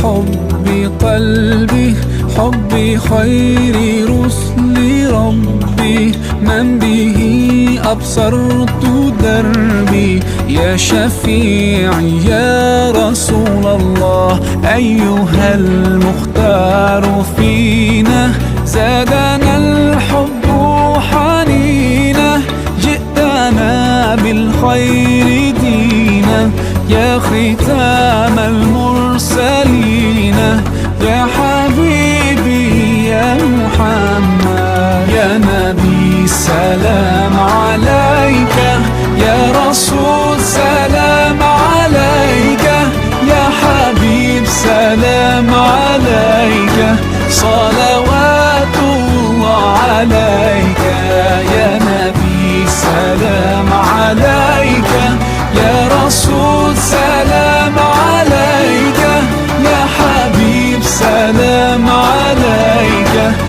حب قلبي، حب خير رسل ربي، من به أبصرت دربي. يا شفيعي يا رسول الله، أيها المختار فينا، زادنا الحب حنينا، جئتنا بالخير دينا. يا ختام المرسلين، يا حبيبي يا محمد، يا نبي سلام عليك، يا رسول سلام